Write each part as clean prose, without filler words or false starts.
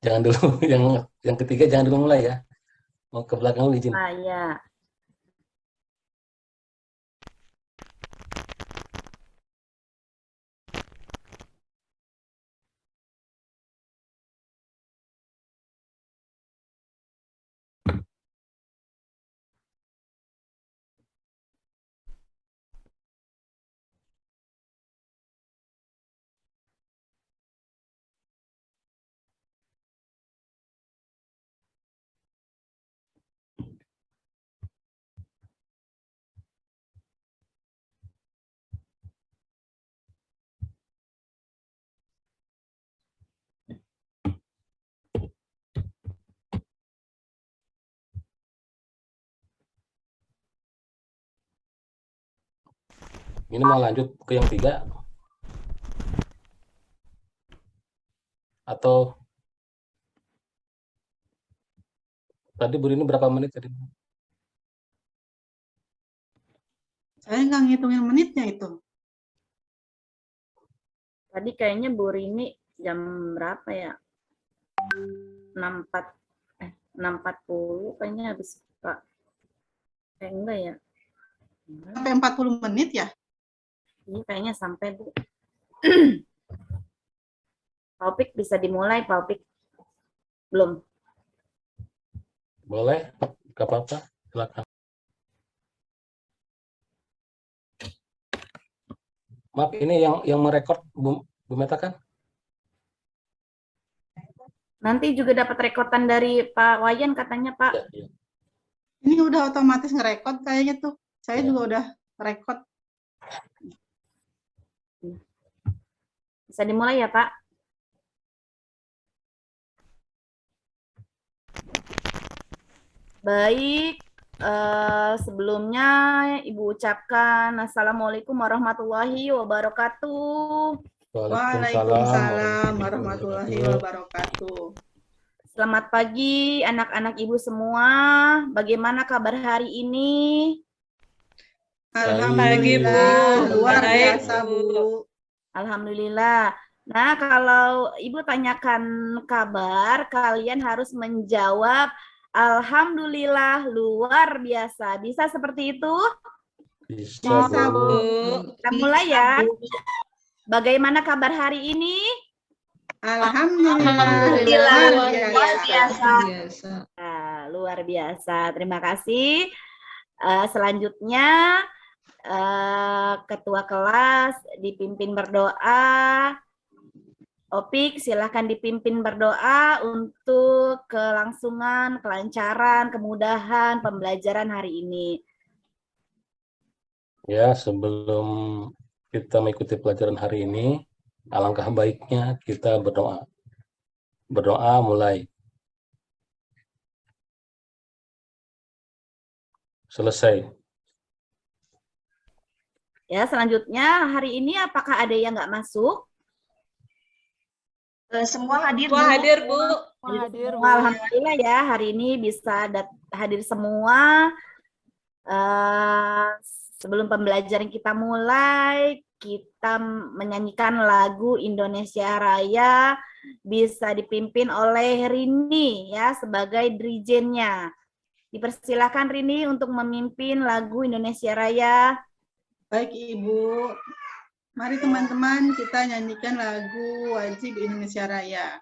Jangan dulu yang ketiga jangan dulu mulai ya. Mau ke belakang dulu izin. Ah, ya. Ini mau lanjut ke yang tiga atau tadi Bu Rini berapa menit tadi? Saya nggak ngitungin menitnya itu. Tadi kayaknya Bu Rini jam berapa ya? 6.40 kayaknya habis Pak. Enggak ya? Sampai 40 menit ya? Ini kayaknya sampai Bu. Taufik bisa dimulai, Taufik. Belum. Boleh? Gak apa-apa. Silakan. Maaf, ini yang merekod Bu Meta kan? Nanti juga dapat rekotan dari Pak Wayan katanya, Pak. Ya, ya. Ini udah otomatis ngerekod kayaknya tuh. Saya Ya. juga udah rekod. Bisa dimulai ya, Pak? Baik, sebelumnya Ibu ucapkan Assalamualaikum warahmatullahi wabarakatuh. Waalaikumsalam warahmatullahi wabarakatuh. Selamat pagi anak-anak Ibu semua. Bagaimana kabar hari ini? Alhamdulillah, luar biasa Bu. Alhamdulillah. Nah, kalau Ibu tanyakan kabar, kalian harus menjawab Alhamdulillah luar biasa. Bisa seperti itu? Bisa, Bu. Kita mulai ya. Bagaimana kabar hari ini? Alhamdulillah, luar biasa. Nah, luar biasa. Terima kasih. Selanjutnya, Ketua kelas dipimpin berdoa. Opik, silahkan dipimpin berdoa untuk kelangsungan, kelancaran, kemudahan pembelajaran hari ini. Ya, sebelum kita mengikuti pelajaran hari ini, alangkah baiknya kita berdoa. Berdoa mulai. Selesai. Ya, selanjutnya hari ini apakah ada yang nggak masuk? Semua hadir, Bu. Hadir, Bu. Alhamdulillah ya, hari ini bisa hadir semua. Sebelum pembelajaran kita mulai, kita menyanyikan lagu Indonesia Raya, bisa dipimpin oleh Rini ya sebagai dirijennya. Dipersilakan Rini untuk memimpin lagu Indonesia Raya. Baik Ibu. Mari teman-teman kita nyanyikan lagu wajib Indonesia Raya.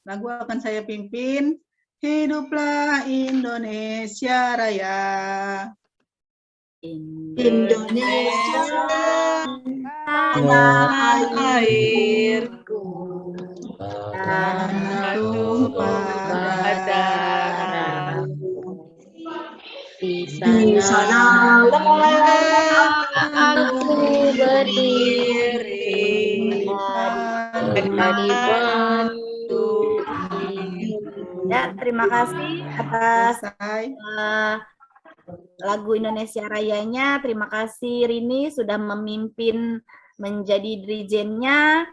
Lagu akan saya pimpin. Hiduplah Indonesia Raya. Indonesia tanah airku, tanah tumpah darahmu. Di sana aku berdiri menjadi batu. Ya, terima kasih atas lagu Indonesia Rayanya. Terima kasih Rini sudah memimpin menjadi dirijennya.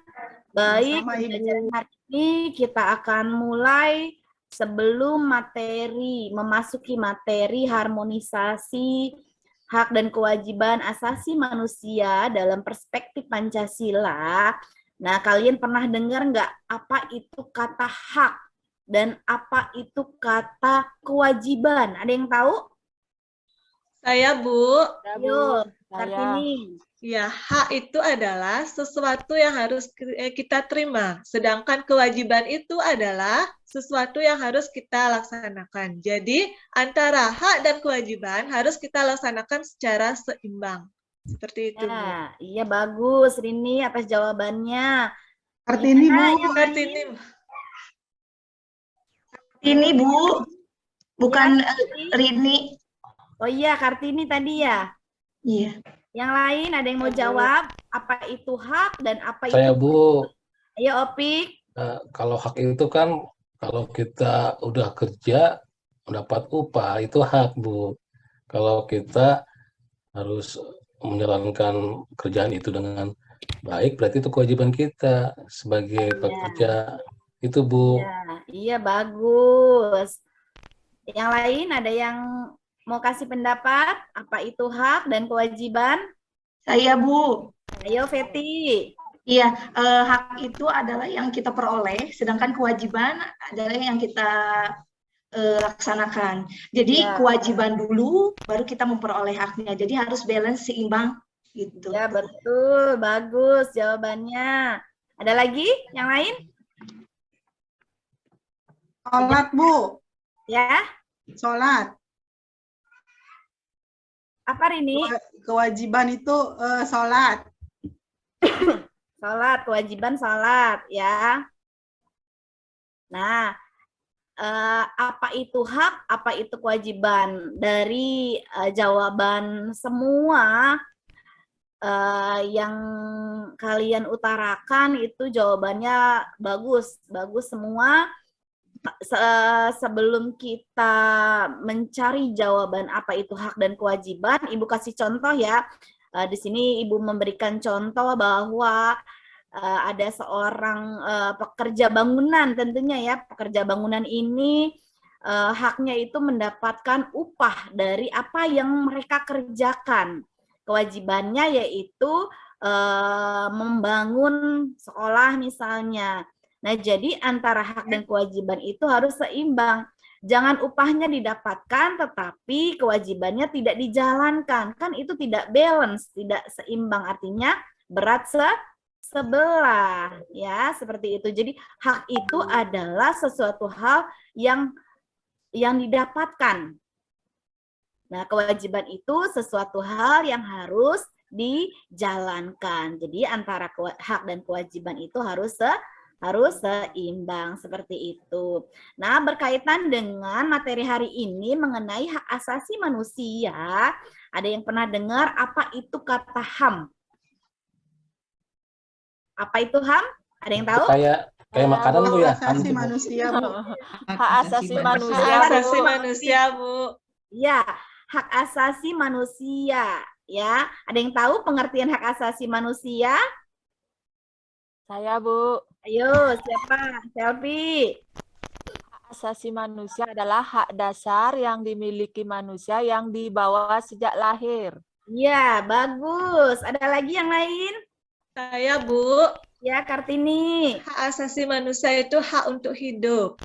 Baik, pembelajaran hari ini kita akan mulai. Sebelum memasuki materi harmonisasi hak dan kewajiban asasi manusia dalam perspektif Pancasila. Nah, kalian pernah dengar nggak apa itu kata hak? dan apa itu kata kewajiban? Ada yang tahu? Saya, Bu. Ayo, Kartini. Ya, hak itu adalah sesuatu yang harus kita terima. Sedangkan kewajiban itu adalah sesuatu yang harus kita laksanakan. Jadi, antara hak dan kewajiban harus kita laksanakan secara seimbang. Seperti itu, Bu. Ya, iya bagus Rini atas jawabannya. Kartini, Gimana Bu. yang Kartini. Ini Bu, bukan Rini. Oh iya, Kartini tadi ya. Iya. Yang lain ada yang mau jawab? Apa itu hak dan apa Saya, itu? Bu, Ayo Opik. kalau hak itu kan kalau kita udah kerja mendapat upah itu hak, Bu. Kalau kita harus menjalankan kerjaan itu dengan baik, berarti itu kewajiban kita sebagai pekerja. Itu, Bu. Ya, iya bagus. Yang lain ada yang mau kasih pendapat? Apa itu hak dan kewajiban? Saya Bu. Ayo Feti. Iya, hak itu adalah yang kita peroleh, sedangkan kewajiban adalah yang kita laksanakan. Jadi Ya. kewajiban dulu, baru kita memperoleh haknya. Jadi harus balance, seimbang gitu. Ya betul, bagus jawabannya. Ada lagi yang lain? Sholat, Bu. Ya, Sholat. apa Rini? Kewajiban itu sholat. Salat, kewajiban salat ya. Nah, apa itu hak, apa itu kewajiban? Dari jawaban semua yang kalian utarakan itu jawabannya bagus, bagus semua. Sebelum kita mencari jawaban apa itu hak dan kewajiban, Ibu kasih contoh ya. Di sini Ibu memberikan contoh bahwa ada seorang pekerja bangunan tentunya ya. Pekerja bangunan ini haknya itu mendapatkan upah dari apa yang mereka kerjakan. Kewajibannya yaitu membangun sekolah misalnya. Nah, jadi antara hak dan kewajiban itu harus seimbang. Jangan upahnya didapatkan tetapi kewajibannya tidak dijalankan. Kan itu tidak balance, tidak seimbang. Artinya berat sebelah ya, seperti itu. Jadi hak itu adalah sesuatu hal yang didapatkan. Nah, kewajiban itu sesuatu hal yang harus dijalankan. Jadi antara hak dan kewajiban itu harus seimbang seperti itu. Nah, berkaitan dengan materi hari ini mengenai hak asasi manusia, ada yang pernah dengar apa itu kata HAM? Apa itu HAM? Ada yang tahu? Kayak makanan, Bu, ya. Hak asasi manusia, Bu. Hak asasi manusia. Hak asasi manusia, Bu. Ya, hak asasi manusia. Ya, ada yang tahu pengertian hak asasi manusia? Saya, Bu. Ayo, siapa? Selfie. Hak asasi manusia adalah hak dasar yang dimiliki manusia yang dibawa sejak lahir. Ya, bagus. Ada lagi yang lain? Saya, Bu. Ya, Kartini. Hak asasi manusia itu hak untuk hidup.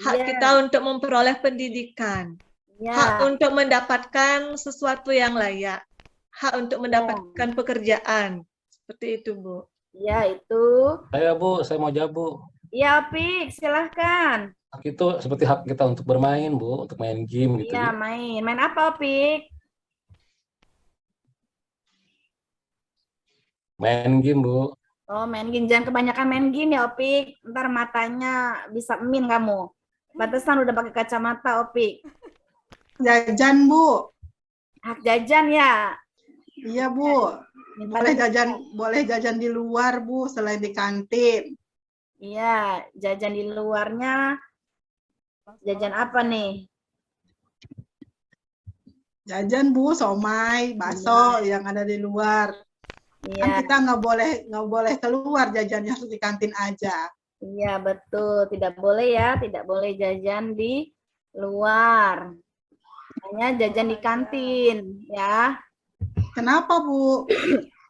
Hak Ya. kita untuk memperoleh pendidikan. Ya. Hak untuk mendapatkan sesuatu yang layak. Hak untuk mendapatkan pekerjaan. Seperti itu, Bu. Ya, itu. Saya mau jawab, Bu. Ya, Pik, silahkan. Hak itu seperti hak kita untuk bermain, Bu, untuk main game gitu. Iya, main. Main apa, Pik? Main game, Bu. Oh, main game. Jangan kebanyakan main game ya, Opik. Ntar matanya bisa min kamu. Pantesan udah pakai kacamata, Opik. Jajan, Bu. Hak jajan ya. Iya, Bu. Boleh jajan di luar, Bu, selain di kantin. Iya, jajan di luarnya. Jajan apa nih? Jajan, Bu, somai, bakso yang ada di luar. Kan Iya, kita nggak boleh keluar, jajannya harus di kantin aja. iya betul. Tidak boleh ya, tidak boleh jajan di luar. Hanya jajan di kantin, ya. Kenapa, Bu?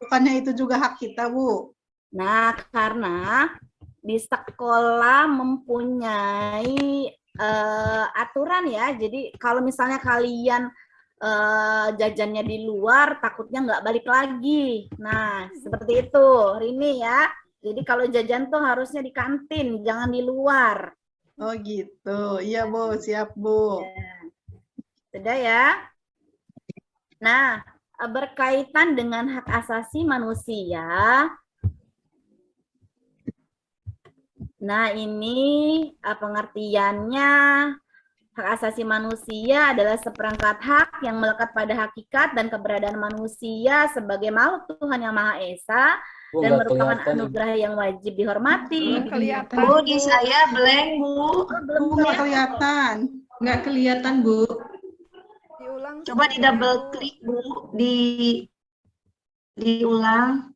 Bukannya itu juga hak kita, Bu? Nah, karena di sekolah mempunyai aturan ya. Jadi kalau misalnya kalian jajannya di luar, takutnya nggak balik lagi. Nah, seperti itu, Rini ya. Jadi kalau jajan tuh harusnya di kantin, jangan di luar. Oh gitu. Iya Bu, siap Bu. Sudah ya. Nah, berkaitan dengan hak asasi manusia. Nah, ini pengertiannya, hak asasi manusia adalah seperangkat hak yang melekat pada hakikat dan keberadaan manusia sebagai makhluk Tuhan Yang Maha Esa Bu, dan nggak merupakan kelihatan. anugerah yang wajib dihormati. Kelihatan. Bu, di saya blank, Bu. Bu, nggak kelihatan. Nggak kelihatan, Bu. Coba di double klik, Bu. Diulang.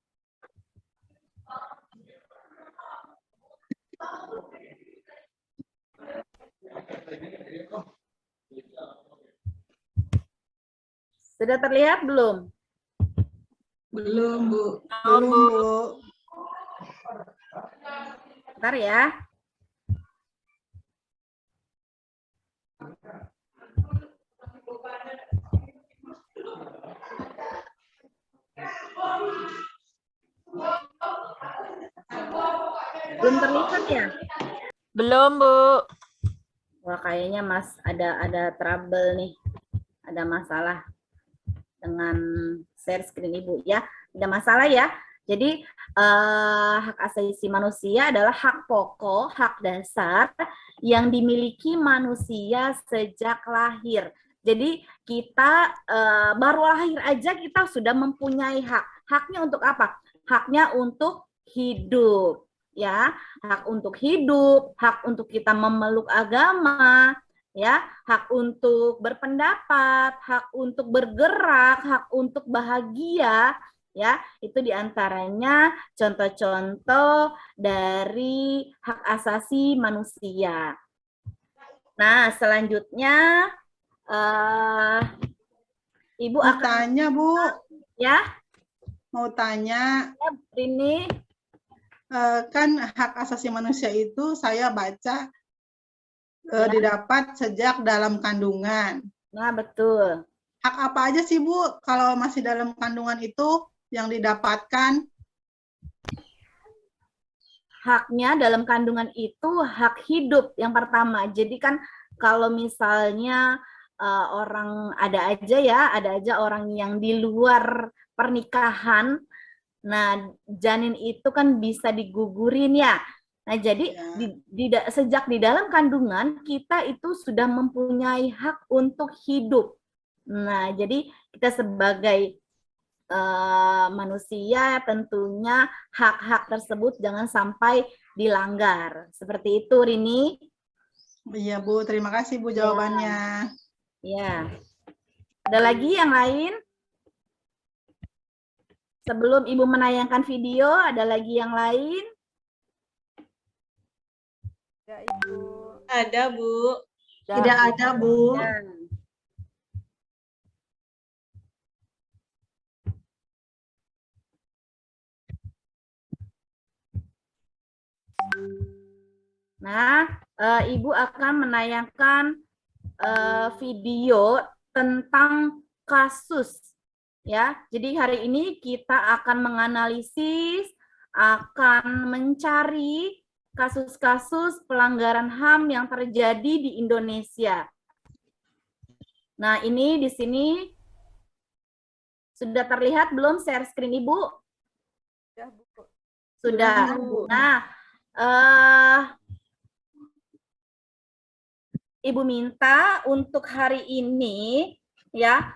Sudah terlihat belum? Belum, Bu. Belum Bu. Bentar ya. Belum terlihat ya? Belum, Bu. Wah, kayaknya Mas ada trouble nih. Ada masalah dengan share screen Ibu ya. Tidak masalah ya. Jadi hak asasi manusia adalah hak pokok, hak dasar yang dimiliki manusia sejak lahir. Jadi kita baru lahir aja kita sudah mempunyai hak. Haknya untuk apa? Haknya untuk hidup, ya. Hak untuk hidup, hak untuk kita memeluk agama, ya, hak untuk berpendapat, hak untuk bergerak, hak untuk bahagia, ya. Itu diantaranya contoh-contoh dari hak asasi manusia. Nah, selanjutnya Ibu Mau akan tanya Bu, ya, mau tanya. ini Kan hak asasi manusia itu saya baca didapat sejak dalam kandungan. nah betul. Hak apa aja sih Bu kalau masih dalam kandungan itu yang didapatkan? Haknya dalam kandungan itu hak hidup yang pertama. Jadi kan kalau misalnya orang ada aja orang yang di luar pernikahan, nah janin itu kan bisa digugurin ya. Nah jadi sejak di dalam kandungan kita itu sudah mempunyai hak untuk hidup. Nah jadi kita sebagai manusia tentunya hak-hak tersebut jangan sampai dilanggar. Seperti itu, Rini. Iya Bu, terima kasih Bu jawabannya. Ya. Ada lagi yang lain? Sebelum Ibu menayangkan video, ada lagi yang lain? Ya, Ibu. Ada, Bu. Tidak ada, Bu. Ya. Nah, Ibu akan menayangkan video tentang kasus, ya. Jadi hari ini kita akan menganalisis, akan mencari kasus-kasus pelanggaran HAM yang terjadi di Indonesia. Nah, ini di sini sudah terlihat belum share screen Ibu? Sudah. Nah, Ibu minta untuk hari ini ya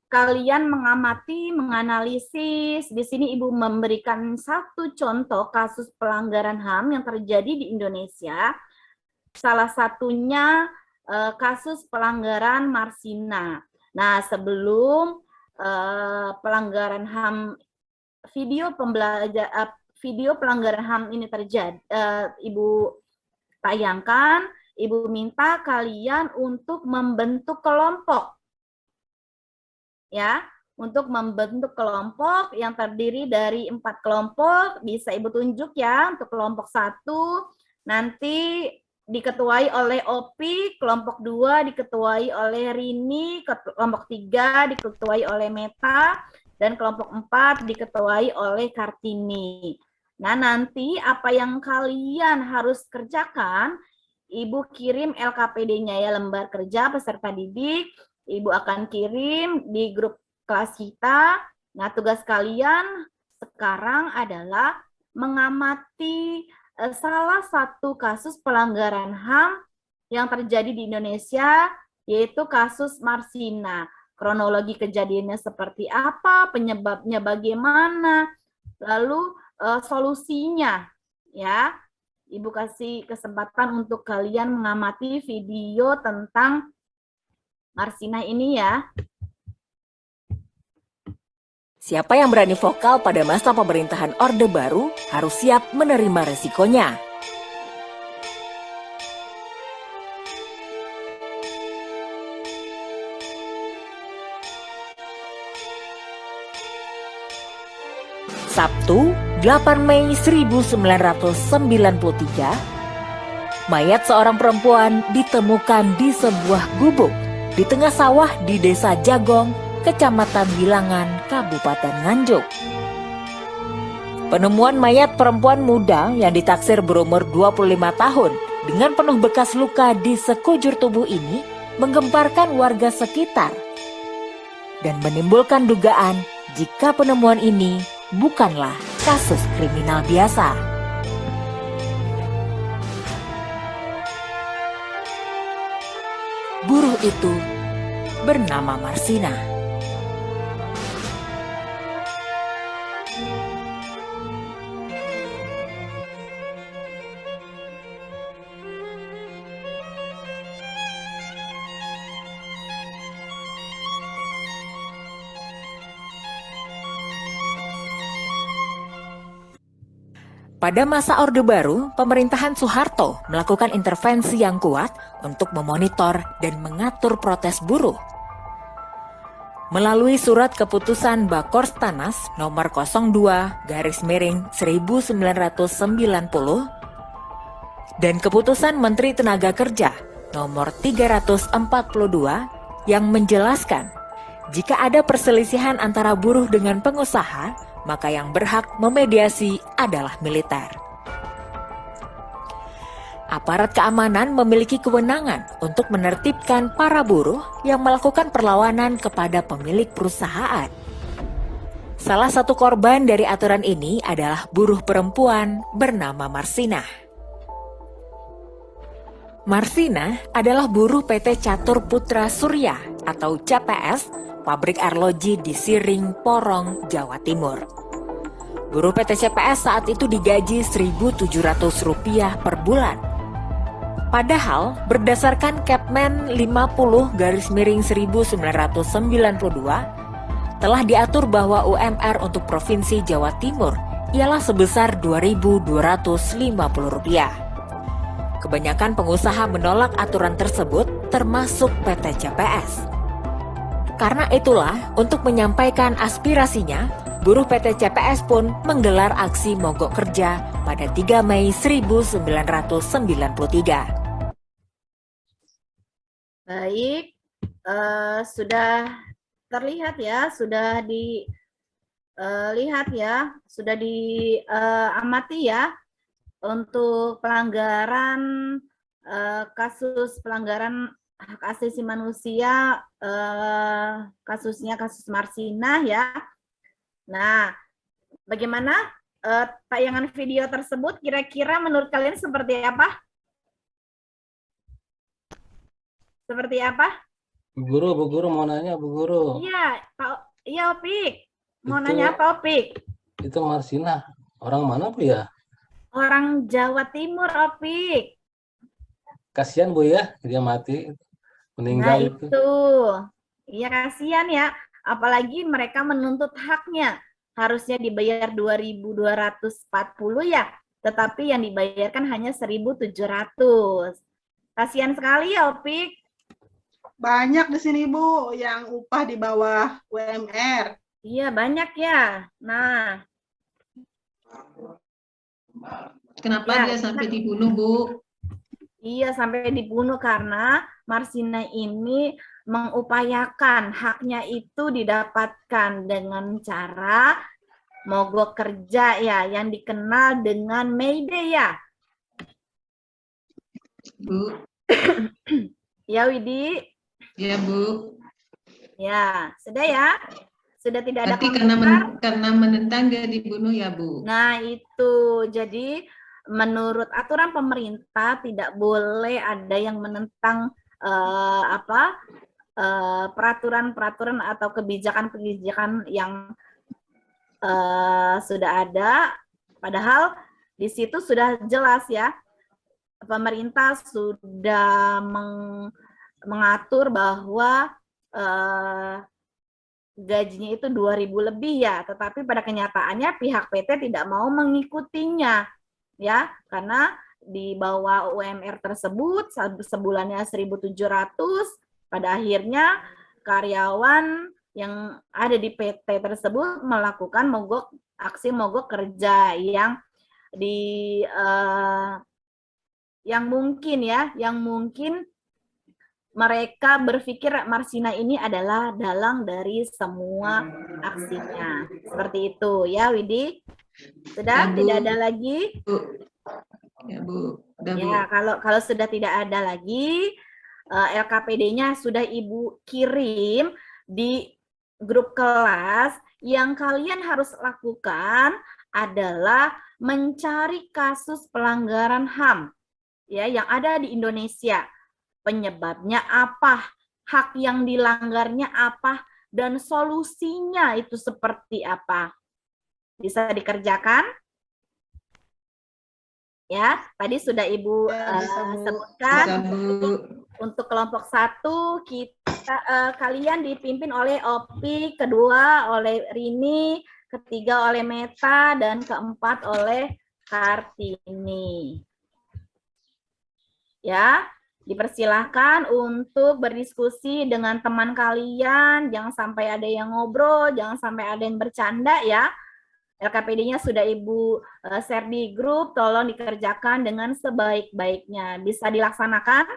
kalian mengamati, menganalisis. Di sini Ibu memberikan satu contoh kasus pelanggaran HAM yang terjadi di Indonesia. Salah satunya kasus pelanggaran Marsina. Nah, sebelum pelanggaran HAM video pelanggaran HAM ini terjadi, Ibu tayangkan. Ibu minta kalian untuk membentuk kelompok. Ya, untuk membentuk kelompok yang terdiri dari 4 kelompok, bisa Ibu tunjuk ya, untuk kelompok 1, nanti diketuai oleh Opi, kelompok 2 diketuai oleh Rini, kelompok 3 diketuai oleh Meta, dan kelompok 4 diketuai oleh Kartini. Nah, nanti apa yang kalian harus kerjakan, Ibu kirim LKPD-nya ya, lembar kerja peserta didik, Ibu akan kirim di grup kelas kita. Nah, tugas kalian sekarang adalah mengamati salah satu kasus pelanggaran HAM yang terjadi di Indonesia, yaitu kasus Marsina. Kronologi kejadiannya seperti apa, penyebabnya bagaimana, lalu solusinya, ya. Ibu kasih kesempatan untuk kalian mengamati video tentang Marsina ini ya. Siapa yang berani vokal pada masa pemerintahan Orde Baru harus siap menerima resikonya. Sabtu, 8 Mei 1993, mayat seorang perempuan ditemukan di sebuah gubuk di tengah sawah di Desa Jagong, Kecamatan Wilangan, Kabupaten Nganjuk. Penemuan mayat perempuan muda yang ditaksir berumur 25 tahun dengan penuh bekas luka di sekujur tubuh ini menggemparkan warga sekitar dan menimbulkan dugaan jika penemuan ini bukanlah kasus kriminal biasa. Buruh itu bernama Marsina. Pada masa Orde Baru, pemerintahan Soeharto melakukan intervensi yang kuat untuk memonitor dan mengatur protes buruh. Melalui surat keputusan Bakorstanas nomor 02/1990 dan keputusan Menteri Tenaga Kerja nomor 342 yang menjelaskan jika ada perselisihan antara buruh dengan pengusaha, maka yang berhak memediasi adalah militer. Aparat keamanan memiliki kewenangan untuk menertibkan para buruh yang melakukan perlawanan kepada pemilik perusahaan. Salah satu korban dari aturan ini adalah buruh perempuan bernama Marsina. Marsina adalah buruh PT Catur Putra Surya atau CPS, pabrik arloji di Siring, Porong, Jawa Timur. Buruh PT CPS saat itu digaji Rp1.700 per bulan. Padahal berdasarkan Kepmen 50/1992 telah diatur bahwa UMR untuk Provinsi Jawa Timur ialah sebesar Rp2.250. Kebanyakan pengusaha menolak aturan tersebut termasuk PT CPS. Karena itulah, untuk menyampaikan aspirasinya, buruh PT CPS pun menggelar aksi mogok kerja pada 3 Mei 1993. Baik, sudah terlihat ya, sudah dilihat ya, sudah diamati ya untuk pelanggaran kasus pelanggaran hak asasi manusia, kasusnya kasus Marsina ya. Nah, bagaimana tayangan video tersebut kira-kira menurut kalian seperti apa? Seperti apa? Bu Guru mau nanya, Bu Guru. Iya, iya Opik. Mau Itu- nanya apa Opik? Itu Marsina, orang mana Bu ya? Orang Jawa Timur Opik. Kasihan Bu ya, dia mati, Nah meninggal itu. itu, iya kasihan ya. Apalagi mereka menuntut haknya. Harusnya dibayar 2.240 ya, tetapi yang dibayarkan hanya 1.700. Kasihan sekali ya Opik. Banyak di sini Bu yang upah di bawah UMR. Iya banyak ya. Nah, Kenapa Ya, dia sampai dibunuh, Bu? Iya, sampai dibunuh karena Marsina ini mengupayakan haknya itu didapatkan dengan cara mogok kerja ya, yang dikenal dengan May Day ya. Bu. Ya, Widi. Ya, Bu. Ya, sudah ya. Sudah tidak ada Berarti komentar. karena menentang dia dibunuh ya, Bu. Nah, itu. Jadi menurut aturan pemerintah tidak boleh ada yang menentang peraturan-peraturan atau kebijakan-kebijakan yang sudah ada. Padahal di situ sudah jelas ya, pemerintah sudah mengatur bahwa gajinya itu 2.000 lebih ya, tetapi pada kenyataannya pihak PT tidak mau mengikutinya ya, karena di bawah UMR tersebut sebulannya 1.700, pada akhirnya karyawan yang ada di PT tersebut melakukan aksi mogok kerja yang mungkin mereka berpikir Marsina ini adalah dalang dari semua aksinya. Seperti itu ya, Widi. Sudah? Ya, Bu. Tidak ada lagi? Bu. Ya, Bu. Udah, Bu. Ya, kalau sudah tidak ada lagi, LKPD-nya sudah Ibu kirim di grup kelas. Yang kalian harus lakukan adalah mencari kasus pelanggaran HAM ya yang ada di Indonesia. Penyebabnya apa, hak yang dilanggarnya apa, dan solusinya itu seperti apa. Bisa dikerjakan? Ya, tadi sudah Ibu sebutkan. Bisa, Bu. Untuk kelompok 1, kalian dipimpin oleh Opi, kedua oleh Rini, ketiga oleh Meta, dan keempat oleh Kartini. Ya, dipersilahkan untuk berdiskusi dengan teman kalian, jangan sampai ada yang ngobrol, jangan sampai ada yang bercanda ya. LKPD-nya sudah Ibu share di grup, tolong dikerjakan dengan sebaik-baiknya. Bisa dilaksanakan?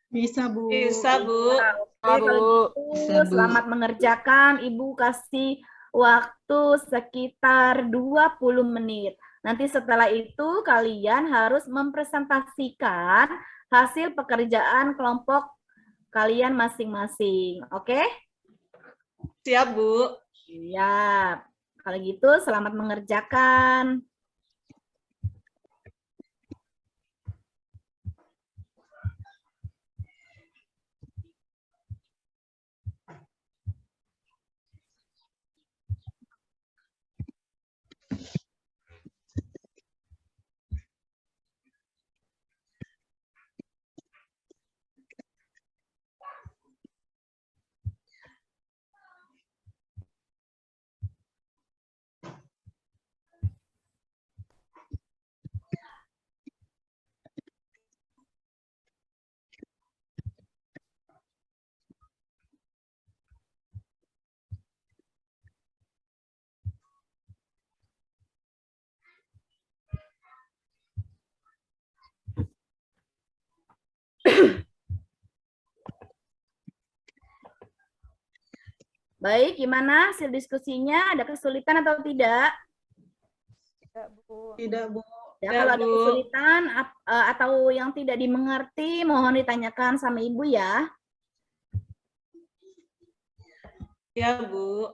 Bisa, Bu. Bisa, Bu. Oke, kalau gitu Bisa, Bu. selamat mengerjakan. Ibu kasih waktu sekitar 20 menit. Nanti setelah itu kalian harus mempresentasikan hasil pekerjaan kelompok kalian masing-masing. Oke? Siap, Bu. Siap. Kalau gitu selamat mengerjakan. Baik, gimana hasil diskusinya? Ada kesulitan atau tidak? Tidak, Bu. Ya, Ya, kalau ada Bu. kesulitan atau yang tidak dimengerti, mohon ditanyakan sama Ibu ya. Ya, Bu.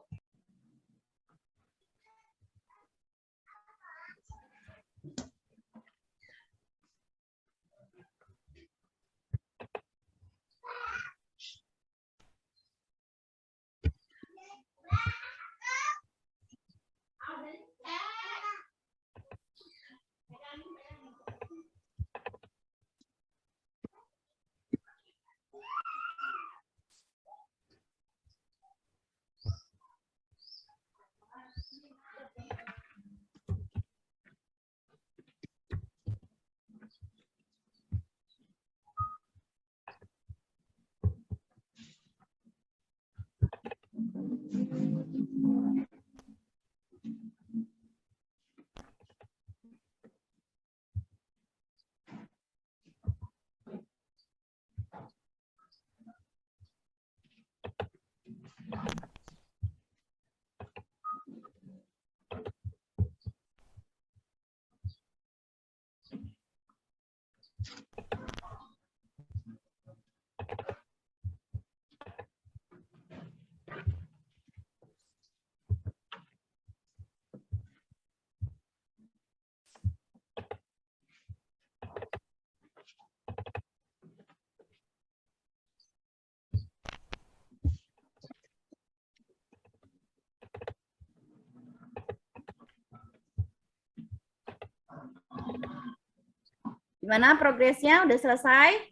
Gimana progresnya? Udah selesai?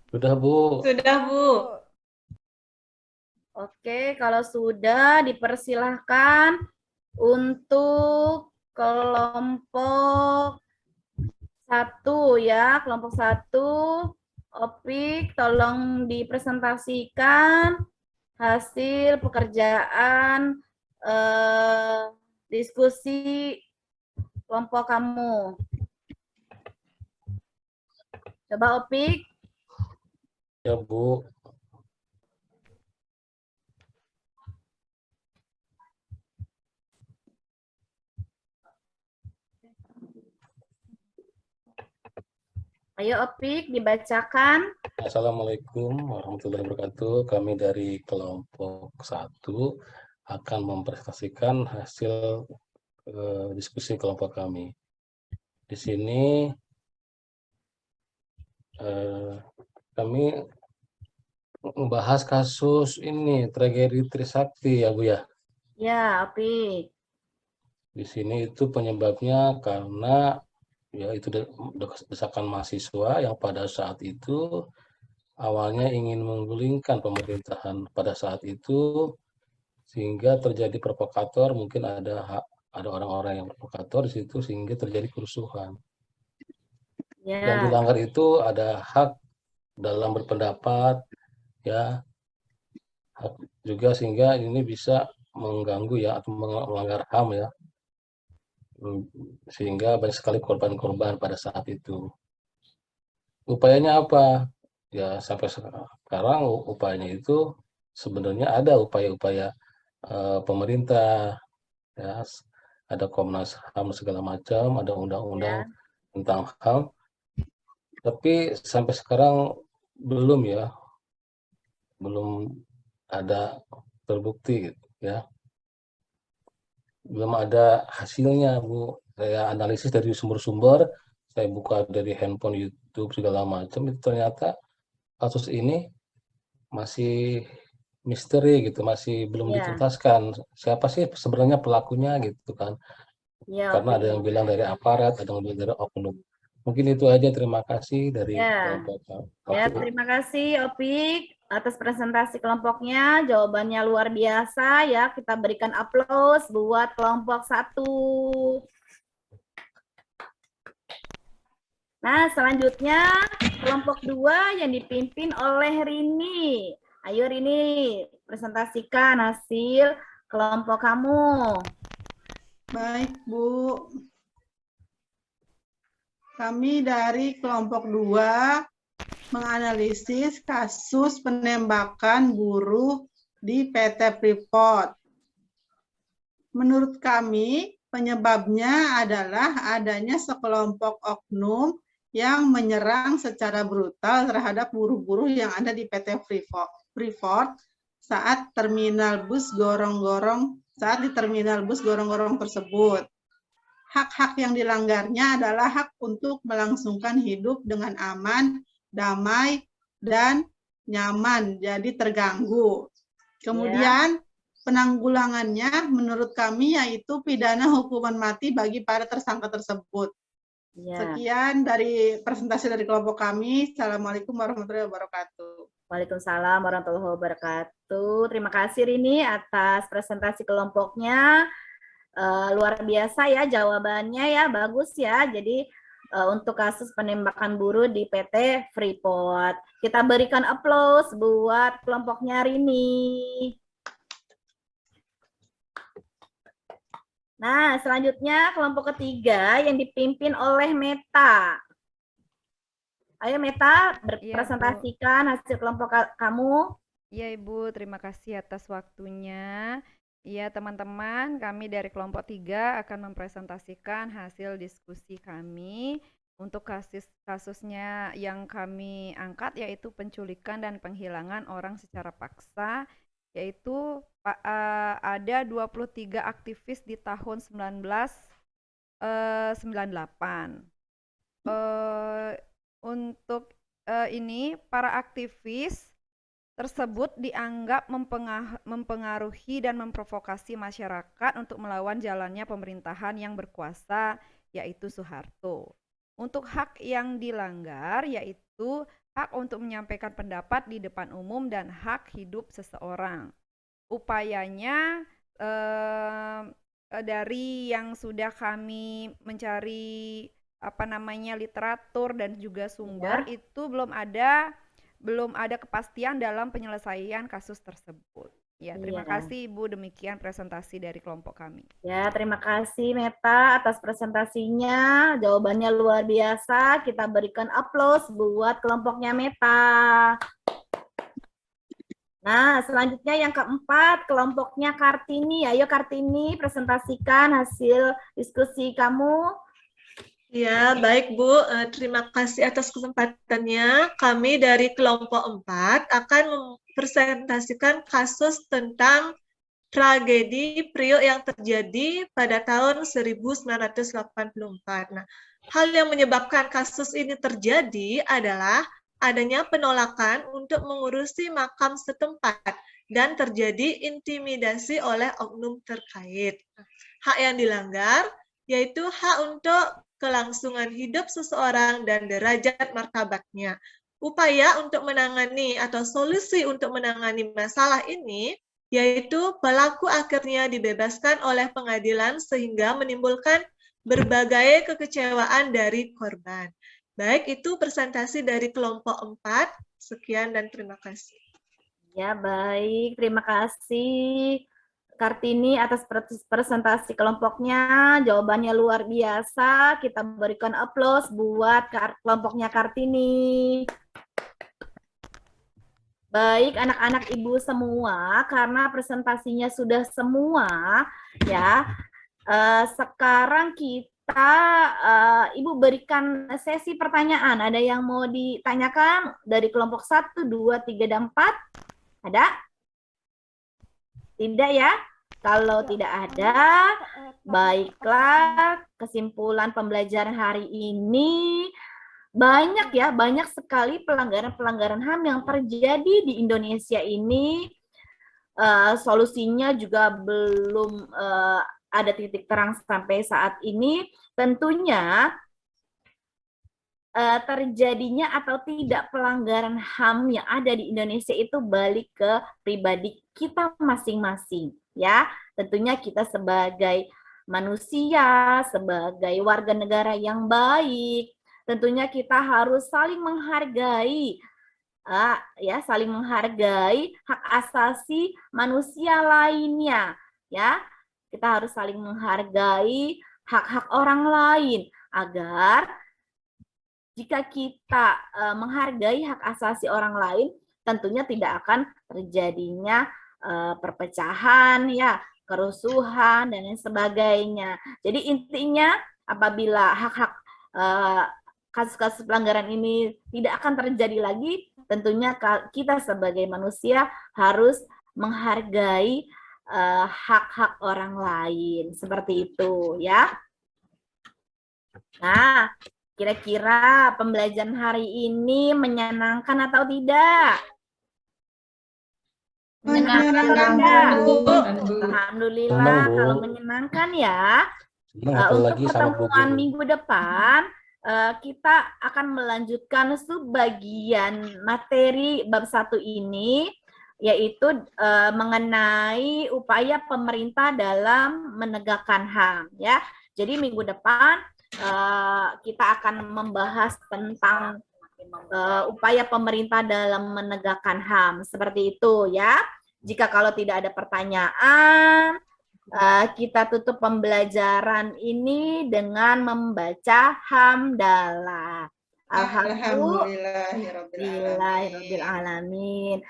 Sudah, Bu. Sudah, Bu. Oke, kalau sudah dipersilahkan untuk kelompok 1 ya, kelompok 1. Opik, tolong dipresentasikan hasil pekerjaan diskusi kelompok kamu. Coba Opik. Ya, Bu. Ayo Opik, dibacakan. Assalamualaikum warahmatullahi wabarakatuh. Kami dari kelompok 1 akan mempresentasikan hasil diskusi kelompok kami. Di sini kami membahas kasus ini tragedi Trisakti ya Bu ya. Ya, Opik. Di sini itu penyebabnya karena ya itu desakan mahasiswa yang pada saat itu awalnya ingin menggulingkan pemerintahan pada saat itu, sehingga terjadi provokator, mungkin ada orang-orang yang provokator di situ sehingga terjadi kerusuhan. Yang Ya, dilanggar itu ada hak dalam berpendapat, ya, hak juga sehingga ini bisa mengganggu ya atau melanggar HAM ya, sehingga banyak sekali korban-korban pada saat itu. Upayanya apa? Ya sampai sekarang upayanya itu sebenarnya ada upaya-upaya pemerintah, ya, ada Komnas HAM segala macam, ada undang-undang tentang HAM, tapi sampai sekarang belum ya, belum ada terbukti gitu, ya, belum ada hasilnya Bu. Saya analisis dari sumber-sumber, saya buka dari handphone, YouTube segala macam, itu ternyata kasus ini masih misteri gitu, masih belum ya, dituntaskan. Siapa sih sebenarnya pelakunya gitu kan? ya, Karena ada Opik. yang bilang dari aparat, ada yang bilang dari oknum. Mungkin itu aja. Terima kasih dari Ya. kelompok Ya, satu. terima kasih Opik atas presentasi kelompoknya. Jawabannya luar biasa ya. Kita berikan aplaus buat kelompok 1. Nah, selanjutnya kelompok 2 yang dipimpin oleh Rini. Ayo Rini, presentasikan hasil kelompok kamu. Baik, Bu. Kami dari kelompok 2 menganalisis kasus penembakan buruh di PT Freeport. Menurut kami, penyebabnya adalah adanya sekelompok oknum yang menyerang secara brutal terhadap buruh-buruh yang ada di PT Freeport saat di terminal bus gorong-gorong tersebut. Hak-hak yang dilanggarnya adalah hak untuk melangsungkan hidup dengan aman, damai, dan nyaman, jadi terganggu. Kemudian penanggulangannya menurut kami yaitu pidana hukuman mati bagi para tersangka tersebut. Sekian dari presentasi dari kelompok kami. Assalamualaikum warahmatullahi wabarakatuh. Waalaikumsalam warahmatullahi wabarakatuh. Terima kasih Rini atas presentasi kelompoknya. Luar biasa ya jawabannya ya, bagus ya. Jadi untuk kasus penembakan buruh di PT Freeport. Kita berikan aplaus buat kelompoknya Rini. Nah, selanjutnya kelompok ketiga yang dipimpin oleh Meta. Ayo Meta, berpresentasikan hasil kelompok kamu. Iya Ibu, terima kasih atas waktunya. Iya teman-teman, kami dari kelompok 3 akan mempresentasikan hasil diskusi kami untuk kasusnya yang kami angkat yaitu penculikan dan penghilangan orang secara paksa, yaitu ada 23 aktivis di tahun 1998. Untuk ini para aktivis tersebut dianggap mempengaruhi dan memprovokasi masyarakat untuk melawan jalannya pemerintahan yang berkuasa, yaitu Soeharto. Untuk hak yang dilanggar yaitu hak untuk menyampaikan pendapat di depan umum dan hak hidup seseorang. Upayanya dari yang sudah kami mencari literatur dan juga sumber itu belum ada kepastian dalam penyelesaian kasus tersebut. Ya, terima kasih Ibu, demikian presentasi dari kelompok kami. Ya, terima kasih Meta atas presentasinya. Jawabannya luar biasa. Kita berikan aplaus buat kelompoknya Meta. Nah, selanjutnya yang keempat, kelompoknya Kartini. Ayo Kartini, presentasikan hasil diskusi kamu. Ya, baik Bu. Terima kasih atas kesempatannya. Kami dari kelompok 4 akan mempresentasikan kasus tentang tragedi Priok yang terjadi pada tahun 1984. Nah, hal yang menyebabkan kasus ini terjadi adalah adanya penolakan untuk mengurusi makam setempat dan terjadi intimidasi oleh oknum terkait. Hak yang dilanggar yaitu hak untuk kelangsungan hidup seseorang dan derajat martabatnya. Upaya untuk menangani atau solusi untuk menangani masalah ini yaitu pelaku akhirnya dibebaskan oleh pengadilan sehingga menimbulkan berbagai kekecewaan dari korban. Baik, itu presentasi dari kelompok 4. Sekian dan terima kasih. Ya, baik. Terima kasih Kartini atas presentasi kelompoknya. Jawabannya luar biasa. Kita berikan aplaus buat kelompoknya Kartini. Baik, anak-anak Ibu semua, karena presentasinya sudah semua, ya. Sekarang kita Ibu berikan sesi pertanyaan. Ada yang mau ditanyakan dari kelompok 1, 2, 3, dan 4? Ada? Tidak ya? Kalau tidak ada, baiklah, kesimpulan pembelajaran hari ini banyak ya, banyak sekali pelanggaran-pelanggaran HAM yang terjadi di Indonesia ini. Solusinya juga belum ada titik terang sampai saat ini. Tentunya terjadinya atau tidak pelanggaran HAM yang ada di Indonesia itu balik ke pribadi kita masing-masing, ya. Tentunya kita sebagai manusia, sebagai warga negara yang baik, tentunya kita harus saling menghargai, saling menghargai hak asasi manusia lainnya, ya. Kita harus saling menghargai hak-hak orang lain agar jika kita menghargai hak asasi orang lain, tentunya tidak akan terjadinya perpecahan, ya, kerusuhan dan lain sebagainya. Jadi intinya apabila hak-hak kasus-kasus pelanggaran ini tidak akan terjadi lagi, tentunya kita sebagai manusia harus menghargai hak-hak orang lain, seperti itu ya. Nah, kira-kira pembelajaran hari ini menyenangkan atau tidak? Menyenangkan, Bu. Bu. Alhamdulillah, kalau menyenangkan ya. Untuk pertemuan minggu depan, kita akan melanjutkan subbagian materi bab 1 ini, yaitu mengenai upaya pemerintah dalam menegakkan HAM, ya. Jadi minggu depan kita akan membahas tentang upaya pemerintah dalam menegakkan HAM, seperti itu ya. Jika kalau tidak ada pertanyaan, kita tutup pembelajaran ini dengan membaca hamdalah. Alhamdulillahirabbil alamin.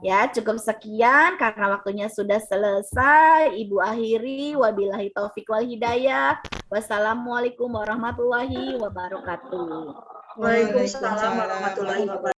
Ya, cukup sekian karena waktunya sudah selesai. Ibu akhiri, wabillahi taufik wal hidayah. Wassalamualaikum warahmatullahi wabarakatuh. Waalaikumsalam warahmatullahi wabarakatuh.